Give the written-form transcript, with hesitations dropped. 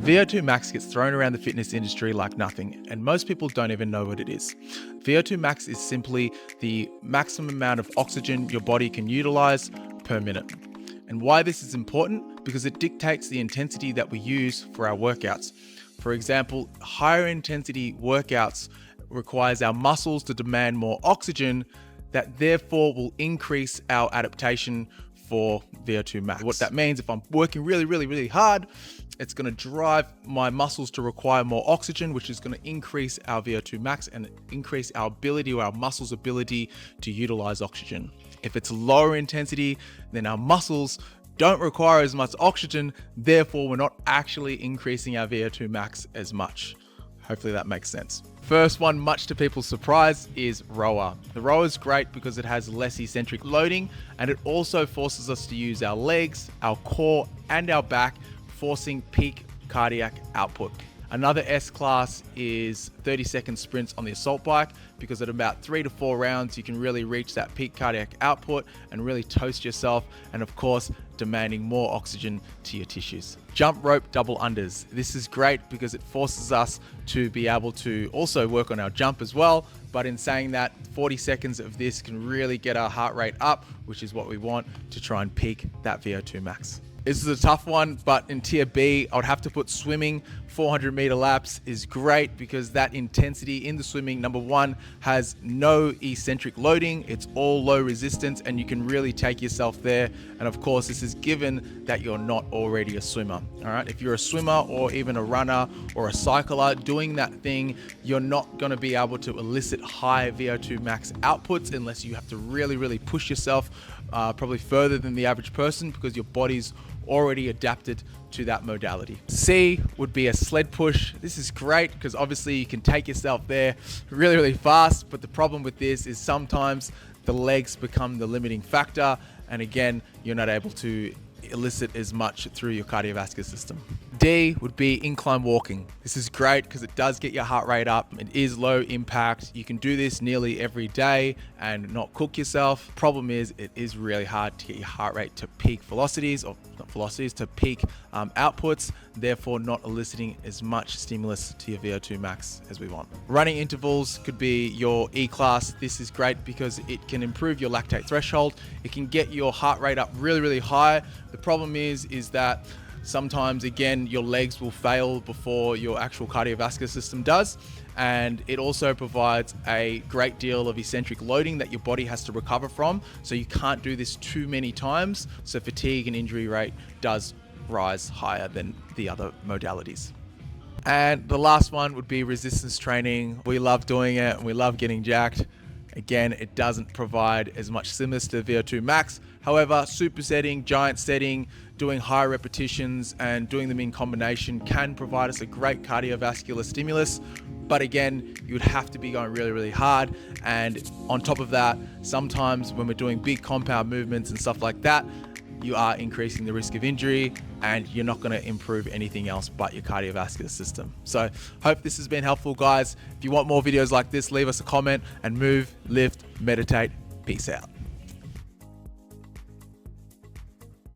VO2 max gets thrown around the fitness industry like nothing, and most people don't even know what it is. VO2 max is simply the maximum amount of oxygen your body can utilize per minute. And why this is important? Because it dictates the intensity that we use for our workouts. For example, higher intensity workouts requires our muscles to demand more oxygen, that therefore will increase our adaptation for VO2 max. What that means, if I'm working really hard, it's going to drive my muscles to require more oxygen, which is going to increase our VO2 max and increase our ability, or our muscles' ability to utilize oxygen. If it's lower intensity, then our muscles don't require as much oxygen, therefore we're not actually increasing our VO2 max as much. Hopefully that makes sense. First one, much to people's surprise, is rower. The rower is great because it has less eccentric loading, and it also forces us to use our legs, our core, and our back, forcing peak cardiac output. Another S class is 30-second sprints on the assault bike, because at about 3 to 4 rounds, you can really reach that peak cardiac output and really toast yourself, and of course, demanding more oxygen to your tissues. Jump rope double unders. This is great because it forces us to be able to also work on our jump as well. But in saying that, 40 seconds of this can really get our heart rate up, which is what we want to try and peak that VO2 max. This is a tough one, but in tier B, I would have to put swimming. 400-meter laps is great because that intensity in the swimming, number one, has no eccentric loading. It's all low resistance, and you can really take yourself there. And of course, this is given that you're not already a swimmer. All right, if you're a swimmer or even a runner or a cycler doing that thing, you're not going to be able to elicit high VO2 max outputs unless you have to really push yourself, probably further than the average person, because your body's already adapted to that modality. C would be a sled push. This is great because obviously you can take yourself there really fast, but the problem with this is sometimes the legs become the limiting factor, and again, you're not able to elicit as much through your cardiovascular system. D would be incline walking. This is great because it does get your heart rate up. It is low impact. You can do this nearly every day and not cook yourself. Problem is, it is really hard to get your heart rate to peak velocities, or not velocities, to peak outputs, therefore not eliciting as much stimulus to your VO2 max as we want. Running intervals could be your E class. This is great because it can improve your lactate threshold. It can get your heart rate up really high. The problem is that sometimes, again, your legs will fail before your actual cardiovascular system does. And it also provides a great deal of eccentric loading that your body has to recover from. So you can't do this too many times. So fatigue and injury rate does rise higher than the other modalities. And the last one would be resistance training. We love doing it and we love getting jacked. Again, it doesn't provide as much stimulus to VO2 max. However, supersetting, giant setting, doing high repetitions and doing them in combination can provide us a great cardiovascular stimulus. But again, you would have to be going really hard. And on top of that, sometimes when we're doing big compound movements and stuff like that, you are increasing the risk of injury, and you're not going to improve anything else but your cardiovascular system. So hope this has been helpful, guys. If you want more videos like this, leave us a comment, and move, lift, meditate. Peace out.